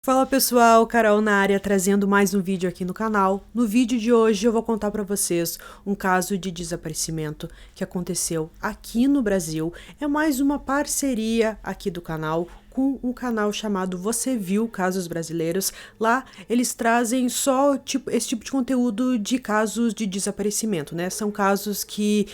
Fala pessoal, Carol na área trazendo mais um vídeo aqui no canal. No vídeo de hoje eu vou contar para vocês um caso de desaparecimento que aconteceu aqui no Brasil. É mais uma parceria aqui do canal com um canal chamado Você Viu Casos Brasileiros. Lá eles trazem só esse tipo de conteúdo de casos de desaparecimento, né? São casos que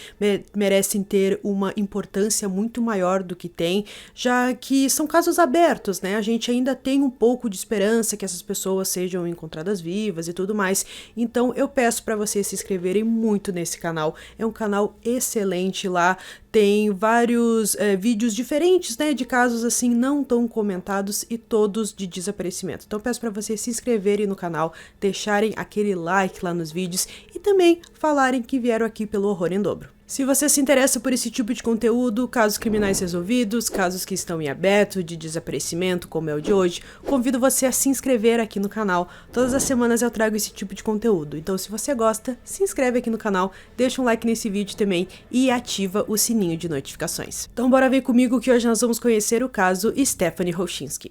merecem ter uma importância muito maior do que tem, já que são casos abertos, né? A gente ainda tem um pouco de esperança que essas pessoas sejam encontradas vivas e tudo mais. Então eu peço para vocês se inscreverem muito nesse canal. É um canal excelente lá. Tem vários vídeos diferentes, né, de casos assim não tão comentados e todos de desaparecimento. Então peço para vocês se inscreverem no canal, deixarem aquele like lá nos vídeos e também falarem que vieram aqui pelo Horror em Dobro. Se você se interessa por esse tipo de conteúdo, casos criminais resolvidos, casos que estão em aberto, de desaparecimento, como é o de hoje, convido você a se inscrever aqui no canal. Todas as semanas eu trago esse tipo de conteúdo. Então se você gosta, se inscreve aqui no canal, deixa um like nesse vídeo também e ativa o sininho de notificações. Então bora ver comigo que hoje nós vamos conhecer o caso Stephanie Rochinski.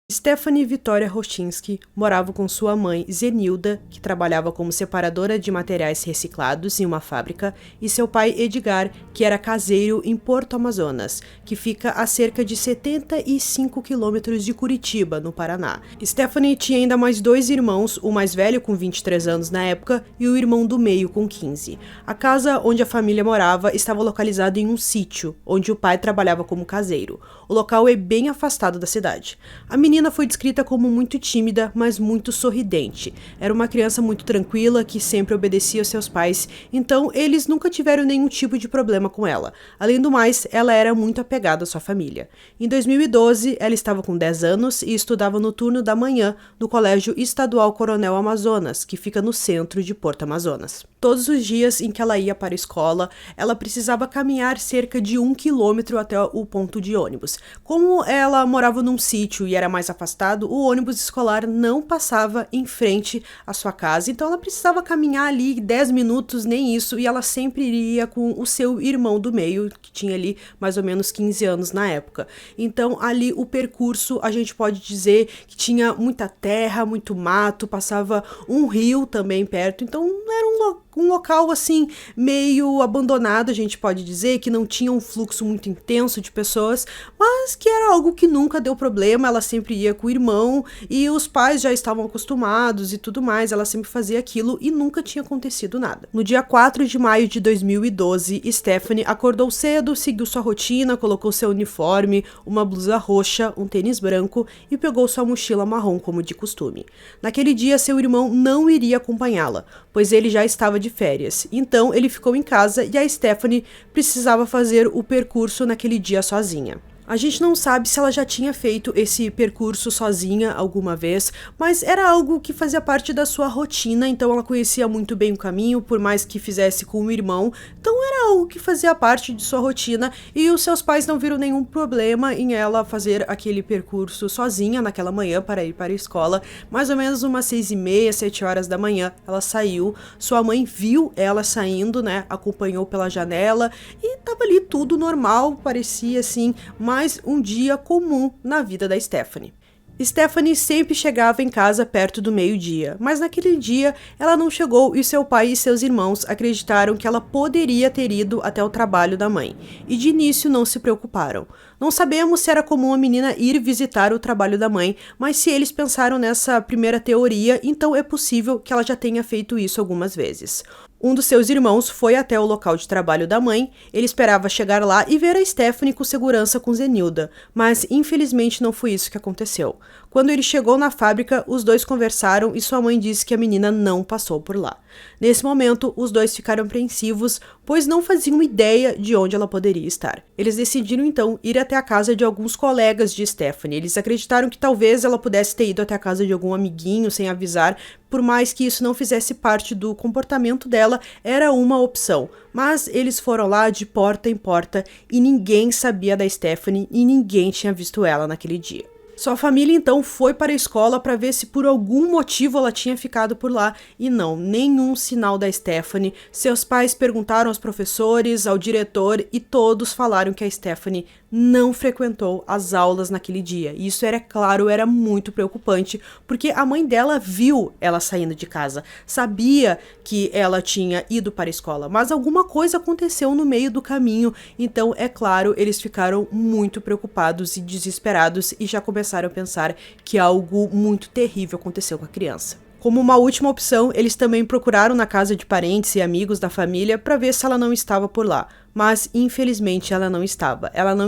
Stephanie Vitória Rochinski morava com sua mãe, Zenilda, que trabalhava como separadora de materiais reciclados em uma fábrica, e seu pai, Edgar, que era caseiro em Porto Amazonas, que fica a cerca de 75 quilômetros de Curitiba, no Paraná. Stephanie tinha ainda mais dois irmãos, o mais velho com 23 anos na época e o irmão do meio com 15. A casa onde a família morava estava localizada em um sítio, onde o pai trabalhava como caseiro. O local é bem afastado da cidade. A menina foi descrita como muito tímida, mas muito sorridente. Era uma criança muito tranquila, que sempre obedecia aos seus pais, então eles nunca tiveram nenhum tipo de problema com ela. Além do mais, ela era muito apegada à sua família. Em 2012, ela estava com 10 anos e estudava no turno da manhã no Colégio Estadual Coronel Amazonas, que fica no centro de Porto Amazonas. Todos os dias em que ela ia para a escola, ela precisava caminhar cerca de 1 quilômetro até o ponto de ônibus. Como ela morava num sítio e era mais afastado, o ônibus escolar não passava em frente à sua casa, então ela precisava caminhar ali 10 minutos, nem isso, e ela sempre iria com o seu irmão do meio, que tinha ali mais ou menos 15 anos na época. Então ali o percurso, a gente pode dizer que tinha muita terra, muito mato, passava um rio também perto, então era um local assim meio abandonado, a gente pode dizer, que não tinha um fluxo muito intenso de pessoas, mas que era algo que nunca deu problema. Ela sempre ia com o irmão e os pais já estavam acostumados e tudo mais, ela sempre fazia aquilo e nunca tinha acontecido nada. No dia 4 de maio de 2012, Stephanie acordou cedo, seguiu sua rotina, colocou seu uniforme, uma blusa roxa, um tênis branco e pegou sua mochila marrom como de costume. Naquele dia, seu irmão não iria acompanhá-la, pois ele já estava de férias, então ele ficou em casa e a Stephanie precisava fazer o percurso naquele dia sozinha. A gente não sabe se ela já tinha feito esse percurso sozinha alguma vez, mas era algo que fazia parte da sua rotina, então ela conhecia muito bem o caminho, por mais que fizesse com o irmão, então era algo que fazia parte de sua rotina e os seus pais não viram nenhum problema em ela fazer aquele percurso sozinha naquela manhã para ir para a escola. Mais ou menos umas 6h30, 7 horas da manhã, ela saiu, sua mãe viu ela saindo, né, acompanhou pela janela e tava ali tudo normal, parecia assim, mais um dia comum na vida da Stephanie. Stephanie sempre chegava em casa perto do meio-dia, mas naquele dia ela não chegou e seu pai e seus irmãos acreditaram que ela poderia ter ido até o trabalho da mãe, e de início não se preocuparam. Não sabemos se era comum a menina ir visitar o trabalho da mãe, mas se eles pensaram nessa primeira teoria, então é possível que ela já tenha feito isso algumas vezes. Um dos seus irmãos foi até o local de trabalho da mãe, ele esperava chegar lá e ver a Stephanie com segurança com Zenilda, mas infelizmente não foi isso que aconteceu. Quando ele chegou na fábrica, os dois conversaram e sua mãe disse que a menina não passou por lá. Nesse momento, os dois ficaram apreensivos, pois não faziam ideia de onde ela poderia estar. Eles decidiram então ir até a casa de alguns colegas de Stephanie. Eles acreditaram que talvez ela pudesse ter ido até a casa de algum amiguinho sem avisar, por mais que isso não fizesse parte do comportamento dela, era uma opção. Mas eles foram lá de porta em porta e ninguém sabia da Stephanie e ninguém tinha visto ela naquele dia. Sua família então foi para a escola para ver se por algum motivo ela tinha ficado por lá e não, nenhum sinal da Stephanie. Seus pais perguntaram aos professores, ao diretor e todos falaram que a Stephanie não frequentou as aulas naquele dia. E isso era, claro, era muito preocupante, porque a mãe dela viu ela saindo de casa, sabia que ela tinha ido para a escola, mas alguma coisa aconteceu no meio do caminho, então, é claro, eles ficaram muito preocupados e desesperados e já começaram a pensar que algo muito terrível aconteceu com a criança. Como uma última opção, eles também procuraram na casa de parentes e amigos da família para ver se ela não estava por lá, mas infelizmente ela não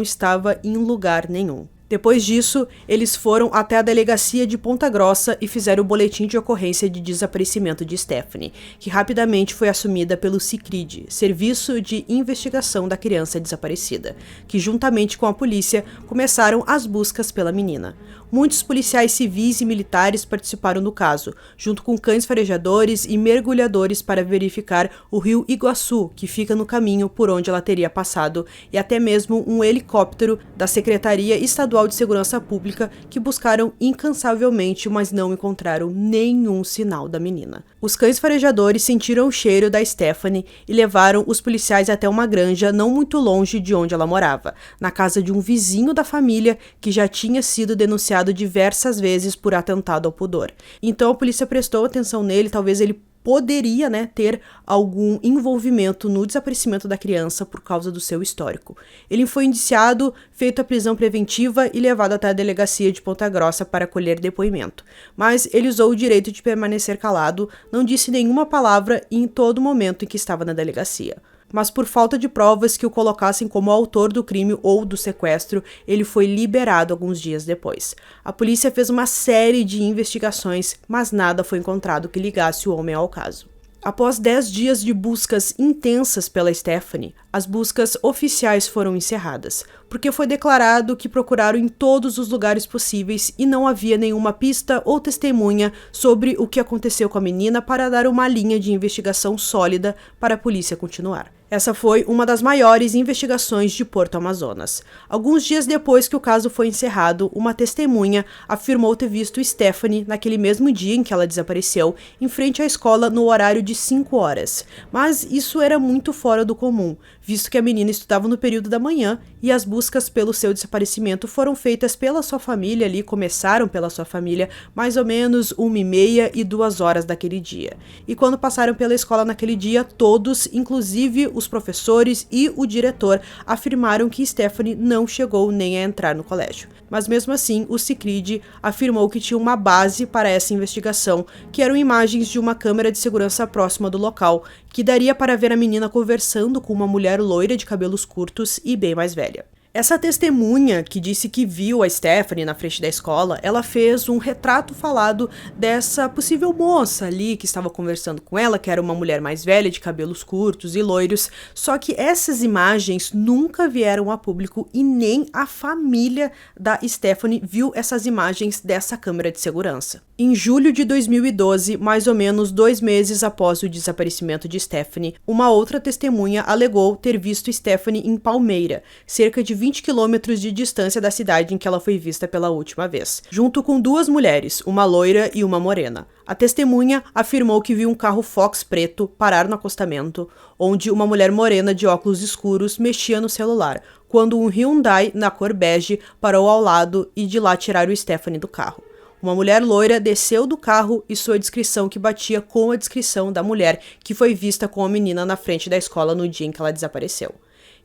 estava em lugar nenhum. Depois disso, eles foram até a delegacia de Ponta Grossa e fizeram o boletim de ocorrência de desaparecimento de Stephanie, que rapidamente foi assumida pelo SICRID, Serviço de Investigação da Criança Desaparecida, que juntamente com a polícia começaram as buscas pela menina. Muitos policiais civis e militares participaram do caso, junto com cães farejadores e mergulhadores para verificar o rio Iguaçu, que fica no caminho por onde ela teria passado, e até mesmo um helicóptero da Secretaria Estadual de Segurança Pública que buscaram incansavelmente, mas não encontraram nenhum sinal da menina. Os cães farejadores sentiram o cheiro da Stephanie e levaram os policiais até uma granja não muito longe de onde ela morava, na casa de um vizinho da família que já tinha sido denunciado diversas vezes por atentado ao pudor. Então a polícia prestou atenção nele, talvez ele poderia, ter algum envolvimento no desaparecimento da criança por causa do seu histórico. Ele foi indiciado, feito a prisão preventiva e levado até a delegacia de Ponta Grossa para colher depoimento. Mas ele usou o direito de permanecer calado, não disse nenhuma palavra em todo momento em que estava na delegacia. Mas por falta de provas que o colocassem como autor do crime ou do sequestro, ele foi liberado alguns dias depois. A polícia fez uma série de investigações, mas nada foi encontrado que ligasse o homem ao caso. Após 10 dias de buscas intensas pela Stephanie, as buscas oficiais foram encerradas, porque foi declarado que procuraram em todos os lugares possíveis e não havia nenhuma pista ou testemunha sobre o que aconteceu com a menina para dar uma linha de investigação sólida para a polícia continuar. Essa foi uma das maiores investigações de Porto Amazonas. Alguns dias depois que o caso foi encerrado, uma testemunha afirmou ter visto Stephanie naquele mesmo dia em que ela desapareceu, em frente à escola no horário de 5 horas. Mas isso era muito fora do comum, visto que a menina estudava no período da manhã e as buscas pelo seu desaparecimento foram feitas pela sua família ali, começaram pela sua família, mais ou menos 1h30 e 2 horas daquele dia. E quando passaram pela escola naquele dia, todos, inclusive os professores e o diretor, afirmaram que Stephanie não chegou nem a entrar no colégio. Mas mesmo assim, o SICRID afirmou que tinha uma base para essa investigação, que eram imagens de uma câmera de segurança próxima do local, que daria para ver a menina conversando com uma mulher loira de cabelos curtos e bem mais velha. Essa testemunha, que disse que viu a Stephanie na frente da escola, ela fez um retrato falado dessa possível moça ali que estava conversando com ela, que era uma mulher mais velha, de cabelos curtos e loiros, só que essas imagens nunca vieram a público e nem a família da Stephanie viu essas imagens dessa câmera de segurança. Em julho de 2012, mais ou menos 2 meses após o desaparecimento de Stephanie, uma outra testemunha alegou ter visto Stephanie em Palmeira, cerca de 20 quilômetros de distância da cidade em que ela foi vista pela última vez, junto com 2 mulheres, uma loira e uma morena. A testemunha afirmou que viu um carro Fox preto parar no acostamento, onde uma mulher morena de óculos escuros mexia no celular, quando um Hyundai na cor bege parou ao lado e de lá tiraram Stephanie do carro. Uma mulher loira desceu do carro e sua descrição que batia com a descrição da mulher que foi vista com a menina na frente da escola no dia em que ela desapareceu.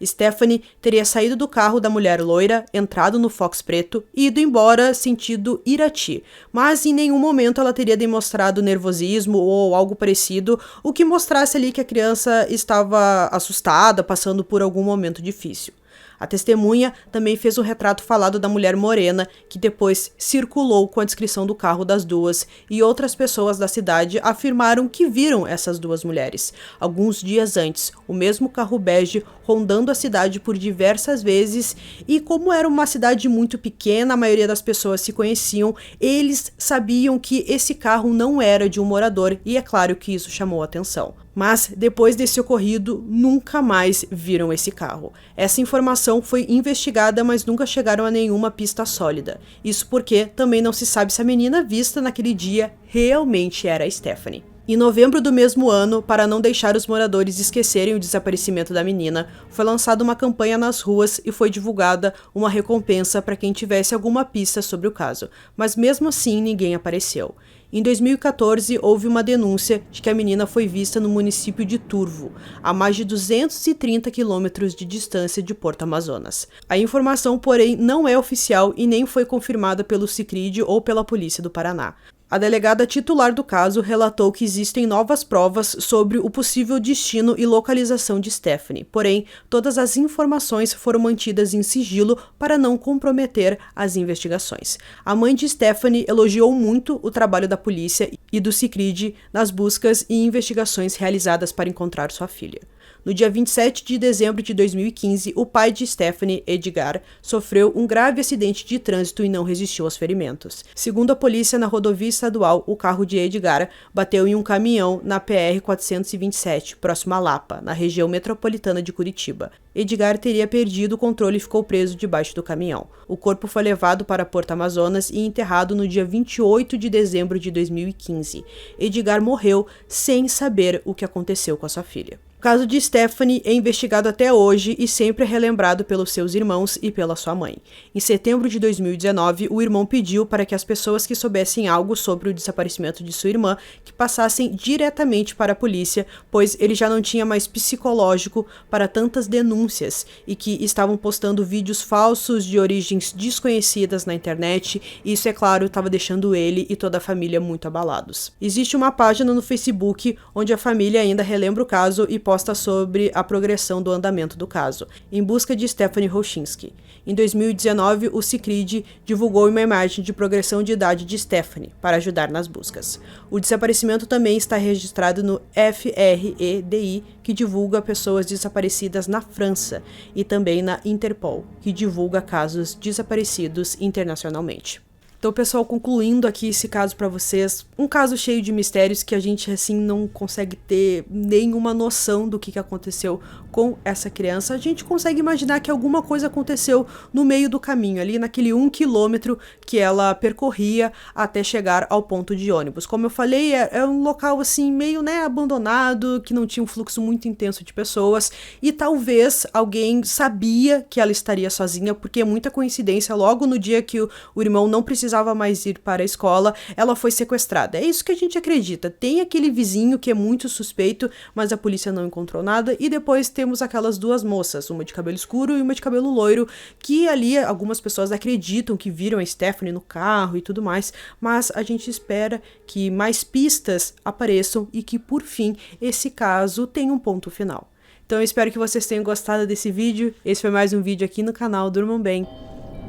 Stephanie teria saído do carro da mulher loira, entrado no Fox preto e ido embora sentido Irati, mas em nenhum momento ela teria demonstrado nervosismo ou algo parecido, o que mostrasse ali que a criança estava assustada, passando por algum momento difícil. A testemunha também fez um retrato falado da mulher morena, que depois circulou com a descrição do carro das duas, e outras pessoas da cidade afirmaram que viram essas duas mulheres. Alguns dias antes, o mesmo carro bege rondando a cidade por diversas vezes, e como era uma cidade muito pequena, a maioria das pessoas se conheciam, eles sabiam que esse carro não era de um morador, e é claro que isso chamou a atenção. Mas, depois desse ocorrido, nunca mais viram esse carro. Essa informação foi investigada, mas nunca chegaram a nenhuma pista sólida. Isso porque também não se sabe se a menina vista naquele dia realmente era a Stephanie. Em novembro do mesmo ano, para não deixar os moradores esquecerem o desaparecimento da menina, foi lançada uma campanha nas ruas e foi divulgada uma recompensa para quem tivesse alguma pista sobre o caso, mas mesmo assim ninguém apareceu. Em 2014, houve uma denúncia de que a menina foi vista no município de Turvo, a mais de 230 quilômetros de distância de Porto Amazonas. A informação, porém, não é oficial e nem foi confirmada pelo Sicredi ou pela Polícia do Paraná. A delegada titular do caso relatou que existem novas provas sobre o possível destino e localização de Stephanie, porém, todas as informações foram mantidas em sigilo para não comprometer as investigações. A mãe de Stephanie elogiou muito o trabalho da polícia e do Sicredi nas buscas e investigações realizadas para encontrar sua filha. No dia 27 de dezembro de 2015, o pai de Stephanie, Edgar, sofreu um grave acidente de trânsito e não resistiu aos ferimentos. Segundo a polícia, na rodovia estadual, o carro de Edgar bateu em um caminhão na PR-427, próximo a Lapa, na região metropolitana de Curitiba. Edgar teria perdido o controle e ficou preso debaixo do caminhão. O corpo foi levado para Porto Amazonas e enterrado no dia 28 de dezembro de 2015. Edgar morreu sem saber o que aconteceu com a sua filha. O caso de Stephanie é investigado até hoje e sempre é relembrado pelos seus irmãos e pela sua mãe. Em setembro de 2019, o irmão pediu para que as pessoas que soubessem algo sobre o desaparecimento de sua irmã que passassem diretamente para a polícia, pois ele já não tinha mais psicológico para tantas denúncias e que estavam postando vídeos falsos de origens desconhecidas na internet, e isso, é claro, estava deixando ele e toda a família muito abalados. Existe uma página no Facebook onde a família ainda relembra o caso e posta sobre a progressão do andamento do caso, Em Busca de Stephanie Rochinski. Em 2019, o Sicredi divulgou uma imagem de progressão de idade de Stephanie para ajudar nas buscas. O desaparecimento também está registrado no FREDI, que divulga pessoas desaparecidas na França, e também na Interpol, que divulga casos desaparecidos internacionalmente. Então, pessoal, concluindo aqui esse caso para vocês, um caso cheio de mistérios que a gente, assim, não consegue ter nenhuma noção do que aconteceu com essa criança. A gente consegue imaginar que alguma coisa aconteceu no meio do caminho, ali naquele 1 quilômetro que ela percorria até chegar ao ponto de ônibus. Como eu falei, é um local, assim, meio, abandonado, que não tinha um fluxo muito intenso de pessoas, e talvez alguém sabia que ela estaria sozinha, porque é muita coincidência, logo no dia que o irmão não precisava mais ir para a escola, ela foi sequestrada. É isso que a gente acredita. Tem aquele vizinho que é muito suspeito, mas a polícia não encontrou nada, e depois temos aquelas duas moças, uma de cabelo escuro e uma de cabelo loiro, que ali algumas pessoas acreditam que viram a Stephanie no carro e tudo mais, mas a gente espera que mais pistas apareçam e que, por fim, esse caso tenha um ponto final. Então eu espero que vocês tenham gostado desse vídeo. Esse foi mais um vídeo aqui no canal Durmam Bem,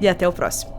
e até o próximo.